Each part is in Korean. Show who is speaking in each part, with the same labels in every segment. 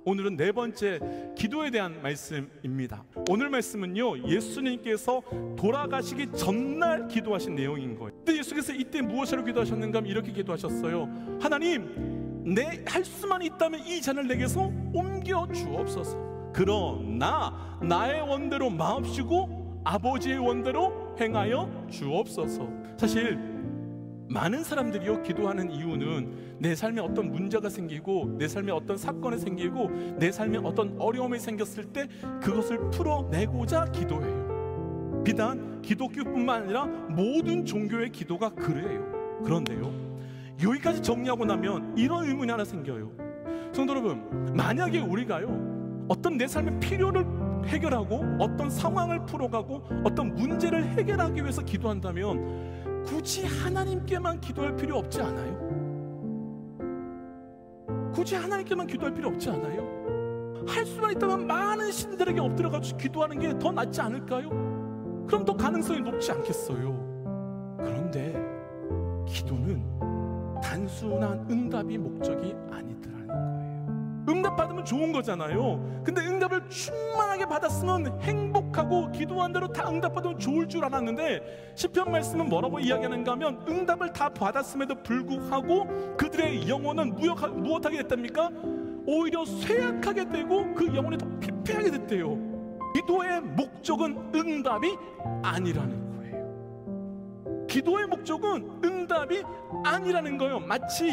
Speaker 1: 오늘은 네 번째 기도에 대한 말씀입니다. 오늘 말씀은요, 예수님께서 돌아가시기 전날 기도하신 내용인 거예요. 근데 예수께서 이때 무엇으로 기도하셨는가 하면 이렇게 기도하셨어요. 하나님, 내 할 수만 있다면 이 잔을 내게서 옮겨 주옵소서. 그러나 나의 원대로 마옵시고 아버지의 원대로 행하여 주옵소서. 사실 많은 사람들이요, 기도하는 이유는 내 삶에 어떤 문제가 생기고 내 삶에 어떤 사건이 생기고 내 삶에 어떤 어려움이 생겼을 때 그것을 풀어내고자 기도해요. 비단 기독교뿐만 아니라 모든 종교의 기도가 그래요. 그런데요, 여기까지 정리하고 나면 이런 의문이 하나 생겨요. 성도 여러분, 만약에 우리가요 어떤 내 삶의 필요를 해결하고 어떤 상황을 풀어가고 어떤 문제를 해결하기 위해서 기도한다면 굳이 하나님께만 기도할 필요 없지 않아요? 굳이 하나님께만 기도할 필요 없지 않아요? 할 수만 있다면 많은 신들에게 엎드려가지고 기도하는 게 더 낫지 않을까요? 그럼 더 가능성이 높지 않겠어요? 그런데 기도는 단순한 응답이 목적이 아니더라는 거예요. 응답받으면 좋은 거잖아요. 근데 응답을 충만하게 받았으면 행복하고 기도한 대로 다 응답받으면 좋을 줄 알았는데, 시편 말씀은 뭐라고 이야기하는가 하면 응답을 다 받았음에도 불구하고 그들의 영혼은 무엇하게 됐답니까? 오히려 쇠약하게 되고 그 영혼이 더 피폐하게 됐대요. 기도의 목적은 응답이 아니라는 거예요. 기도의 목적은 응답이 아니라는 거예요. 마치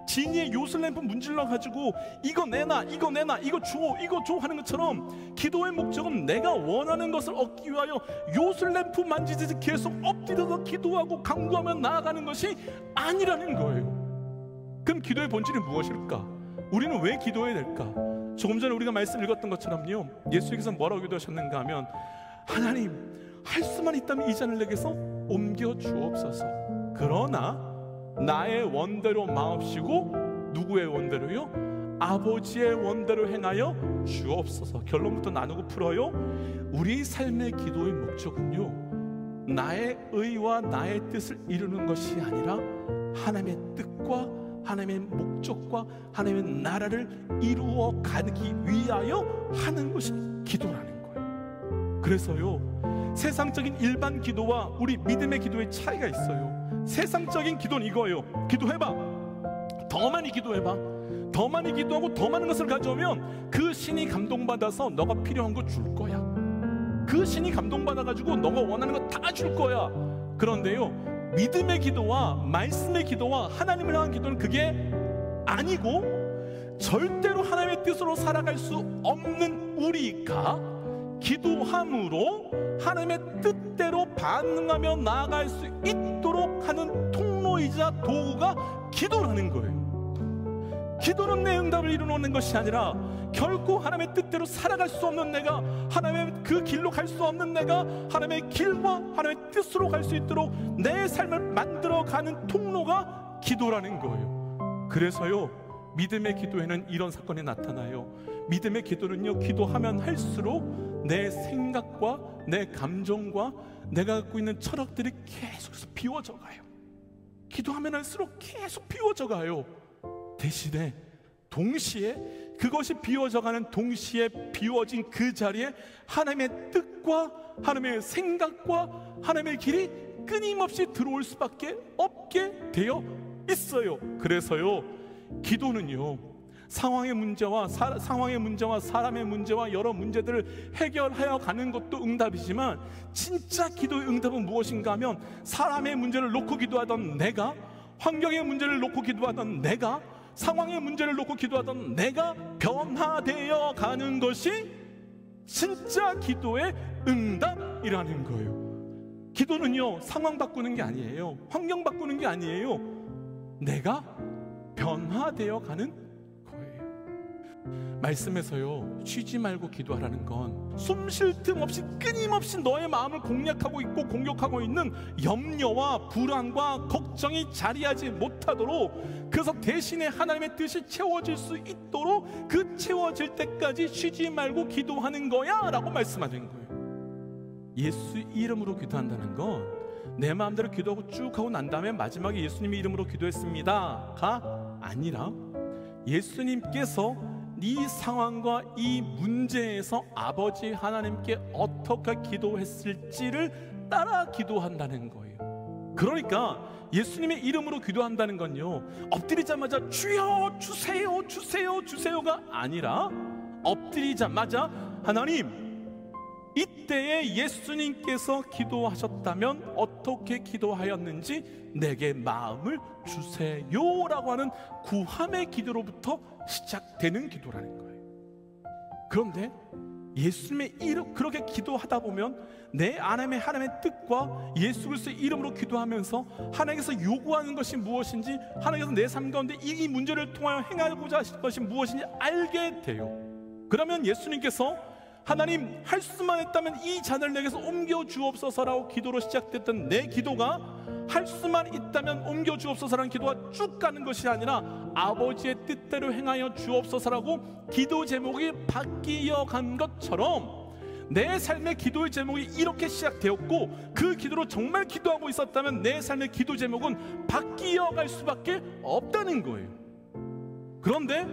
Speaker 1: 지니의 요술램프 문질러가지고 이거 내놔, 이거 내놔, 이거 줘 하는 것처럼 기도의 목적은 내가 원하는 것을 얻기 위하여 요술램프 만지듯이 계속 엎드려서 기도하고 간구하며 나아가는 것이 아니라는 거예요. 그럼 기도의 본질이 무엇일까? 우리는 왜 기도해야 될까? 조금 전에 우리가 말씀 읽었던 것처럼요, 예수님께서 뭐라고 기도하셨는가 하면 하나님, 할 수만 있다면 이 잔을 내게서 옮겨 주옵소서. 그러나 나의 원대로 마옵시고 누구의 원대로요? 아버지의 원대로 행하여 주옵소서. 결론부터 나누고 풀어요. 우리 삶의 기도의 목적은요, 나의 의와 나의 뜻을 이루는 것이 아니라 하나님의 뜻과 하나님의 목적과 하나님의 나라를 이루어 가기 위하여 하는 것이 기도라는 거예요. 그래서요, 세상적인 일반 기도와 우리 믿음의 기도의 차이가 있어요. 세상적인 기도는 이거예요. 기도해봐, 더 많이 기도해봐. 더 많이 기도하고 더 많은 것을 가져오면 그 신이 감동받아서 너가 필요한 거 줄 거야. 그 신이 감동받아가지고 너가 원하는 거 다 줄 거야. 그런데요, 믿음의 기도와 말씀의 기도와 하나님을 향한 기도는 그게 아니고, 절대로 하나님의 뜻으로 살아갈 수 없는 우리가 기도함으로 하나님의 뜻대로 반응하며 나아갈 수 있도록 하는 통로이자 도구가 기도라는 거예요. 기도는 내 응답을 이루는 것이 아니라 결코 하나님의 뜻대로 살아갈 수 없는 내가, 하나님의 그 길로 갈 수 없는 내가 하나님의 길과 하나님의 뜻으로 갈 수 있도록 내 삶을 만들어가는 통로가 기도라는 거예요. 그래서요, 믿음의 기도에는 이런 사건이 나타나요. 믿음의 기도는요, 기도하면 할수록 내 생각과 내 감정과 내가 갖고 있는 철학들이 계속해서 비워져 가요. 기도하면 할수록 계속 비워져 가요. 대신에 동시에 그것이 비워져가는 동시에 비워진 그 자리에 하나님의 뜻과 하나님의 생각과 하나님의 길이 끊임없이 들어올 수밖에 없게 되어 있어요. 그래서요, 기도는요, 상황의 문제와 사람의 문제와 여러 문제들을 해결하여 가는 것도 응답이지만, 진짜 기도의 응답은 무엇인가 하면 사람의 문제를 놓고 기도하던 내가, 환경의 문제를 놓고 기도하던 내가, 상황의 문제를 놓고 기도하던 내가 변화되어 가는 것이 진짜 기도의 응답이라는 거예요. 기도는요, 상황 바꾸는 게 아니에요. 환경 바꾸는 게 아니에요. 내가 변화되어 가는 거예요. 말씀에서요, 쉬지 말고 기도하라는 건 숨 쉴 틈 없이 끊임없이 너의 마음을 공략하고 있고 공격하고 있는 염려와 불안과 걱정이 자리하지 못하도록, 그래서 대신에 하나님의 뜻이 채워질 수 있도록 그 채워질 때까지 쉬지 말고 기도하는 거야 라고 말씀하는 거예요. 예수 이름으로 기도한다는 건 내 마음대로 기도하고 쭉 하고 난 다음에 마지막에 예수님의 이름으로 기도했습니다가 아니라 예수님께서 이 상황과 이 문제에서 아버지 하나님께 어떻게 기도했을지를 따라 기도한다는 거예요. 그러니까 예수님의 이름으로 기도한다는 건요, 엎드리자마자 주여 주세요 주세요 주세요가 아니라 엎드리자마자 하나님, 이때에 예수님께서 기도하셨다면 어떻게 기도하였는지 내게 마음을 주세요라고 하는 구함의 기도로부터 시작되는 기도라는 거예요. 그런데 예수님의 이름, 그렇게 기도하다 보면 내 안에 하나님의 뜻과 예수 그리스도의 이름으로 기도하면서 하나님께서 요구하는 것이 무엇인지, 하나님께서 내 삶 가운데 이 문제를 통하여 행하고자 하실 것이 무엇인지 알게 돼요. 그러면 예수님께서 하나님, 할 수만 했다면 이 잔을 내게서 옮겨 주옵소서라고 기도로 시작됐던 내 기도가 할 수만 있다면 옮겨 주옵소서라는 기도가 쭉 가는 것이 아니라 아버지의 뜻대로 행하여 주옵소서라고 기도 제목이 바뀌어 간 것처럼 내 삶의 기도의 제목이 이렇게 시작되었고, 그 기도로 정말 기도하고 있었다면 내 삶의 기도 제목은 바뀌어 갈 수밖에 없다는 거예요. 그런데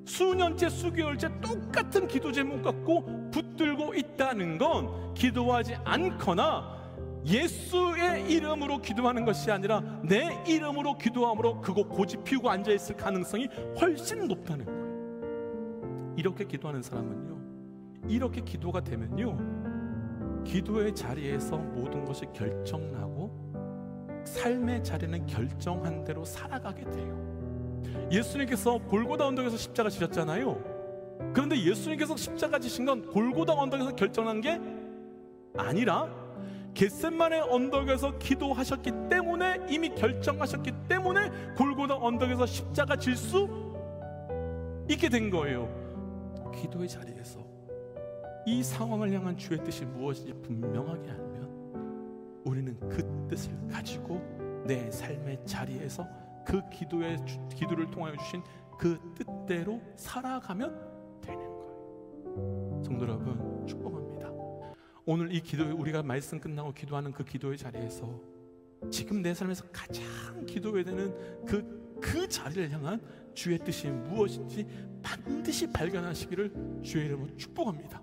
Speaker 1: 수년째 수개월째 똑같은 기도 제목 갖고 붙들고 있다는 건 기도하지 않거나 예수의 이름으로 기도하는 것이 아니라 내 이름으로 기도함으로 그거 고집 피우고 앉아있을 가능성이 훨씬 높다는 거예요. 이렇게 기도하는 사람은요, 이렇게 기도가 되면요, 기도의 자리에서 모든 것이 결정나고 삶의 자리는 결정한 대로 살아가게 돼요. 예수님께서 골고다 언덕에서 십자가 지셨잖아요. 그런데 예수님께서 십자가 지신 건 골고다 언덕에서 결정난 게 아니라 겟세마네 언덕에서 기도하셨기 때문에, 이미 결정하셨기 때문에 골고다 언덕에서 십자가 질 수 있게 된 거예요. 기도의 자리에서 이 상황을 향한 주의 뜻이 무엇인지 분명하게 알면 우리는 그 뜻을 가지고 내 삶의 자리에서 그 기도를 통하여 주신 그 뜻대로 살아가면 되는 거예요. 성도 여러분, 축복합니다. 오늘 이 기도에, 우리가 말씀 끝나고 기도하는 그 기도의 자리에서 지금 내 삶에서 가장 기도해야 되는 그 자리를 향한 주의 뜻이 무엇인지 반드시 발견하시기를 주의 이름으로 축복합니다.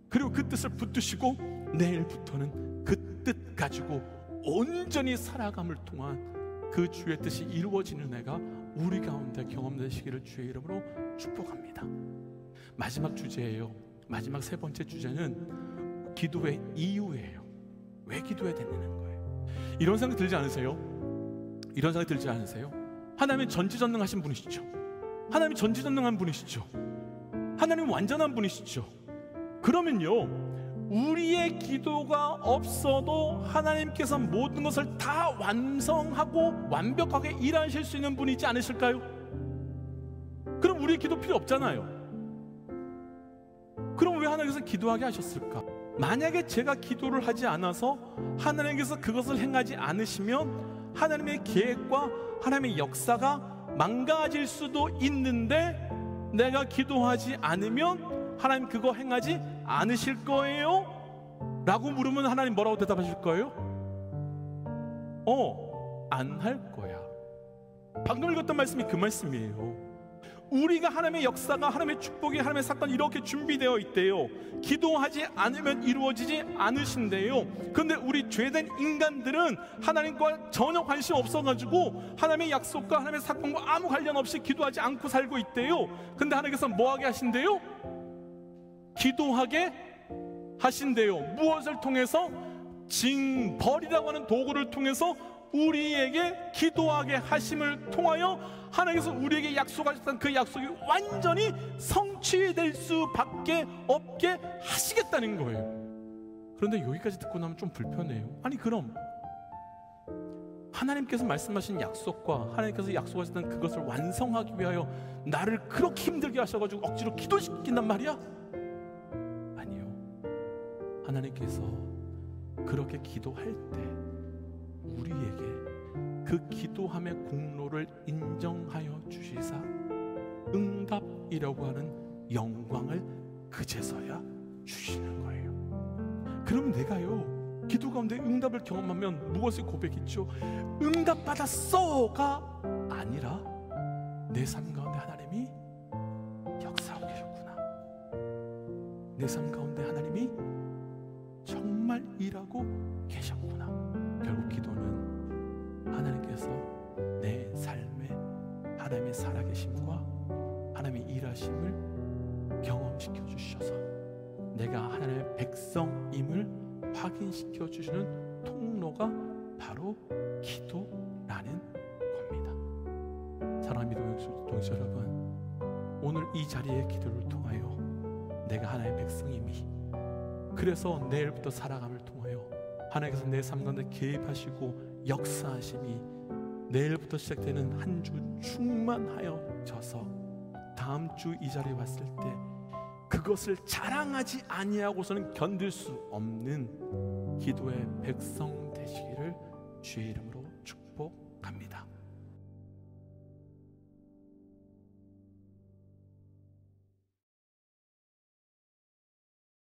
Speaker 1: 그리고 그 뜻을 붙드시고 내일부터는 그 뜻 가지고 온전히 살아감을 통한 그 주의 뜻이 이루어지는 해가 우리 가운데 경험되시기를 주의 이름으로 축복합니다. 마지막 주제예요. 마지막 세 번째 주제는 기도의 이유예요. 왜 기도해야 되는 거예요? 이런 생각 들지 않으세요? 이런 생각 들지 않으세요? 하나님은 전지전능하신 분이시죠. 하나님이 전지전능한 분이시죠. 하나님은 완전한 분이시죠. 그러면요, 우리의 기도가 없어도 하나님께서 모든 것을 다 완성하고 완벽하게 일하실 수 있는 분이지 않으실까요? 그럼 우리의 기도 필요 없잖아요. 그럼 왜 하나님께서 기도하게 하셨을까? 만약에 제가 기도를 하지 않아서 하나님께서 그것을 행하지 않으시면 하나님의 계획과 하나님의 역사가 망가질 수도 있는데, 내가 기도하지 않으면 하나님 그거 행하지 않으실 거예요? 라고 물으면 하나님 뭐라고 대답하실 거예요? 안 할 거야. 방금 읽었던 말씀이 그 말씀이에요. 우리가 하나님의 역사가, 하나님의 축복이, 하나님의 사건이 이렇게 준비되어 있대요. 기도하지 않으면 이루어지지 않으신대요. 그런데 우리 죄된 인간들은 하나님과 전혀 관심 없어가지고 하나님의 약속과 하나님의 사건과 아무 관련 없이 기도하지 않고 살고 있대요. 근데 하나님께서 뭐하게 하신대요? 기도하게 하신대요. 무엇을 통해서? 징벌이라고 하는 도구를 통해서 우리에게 기도하게 하심을 통하여 하나님께서 우리에게 약속하셨던 그 약속이 완전히 성취될 수밖에 없게 하시겠다는 거예요. 그런데 여기까지 듣고 나면 좀 불편해요. 아니, 그럼 하나님께서 말씀하신 약속과 하나님께서 약속하셨던 그것을 완성하기 위하여 나를 그렇게 힘들게 하셔가지고 억지로 기도시킨단 말이야? 아니요. 하나님께서 그렇게 기도할 때 우리에게 그 기도함의 공로를 인정하여 주시사 응답이라고 하는 영광을 그제서야 주시는 거예요. 그럼 내가요, 기도 가운데 응답을 경험하면 무엇을 고백했죠? 응답받았어가 아니라 내 삶 가운데 하나님이 역사 내 삶 가운데 하나님이 정말 일하고 계셨구나. 결국 기도는 하나님께서 내 삶에 하나님의 살아계심과 하나님의 일하심을 경험시켜 주셔서 내가 하나님의 백성임을 확인시켜 주시는 통로가 바로 기도라는 겁니다. 사랑하는 동지 여러분, 오늘 이 자리의 기도를 통하여 내가 하나님의 백성임이, 그래서 내일부터 살아감을 통하여 하나님께서 내 삶 가운데 개입하시고 역사하심이 내일부터 시작되는 한 주 충만하여져서 다음 주 이 자리에 왔을 때 그것을 자랑하지 아니하고서는 견딜 수 없는 기도의 백성 되시기를 주의 이름으로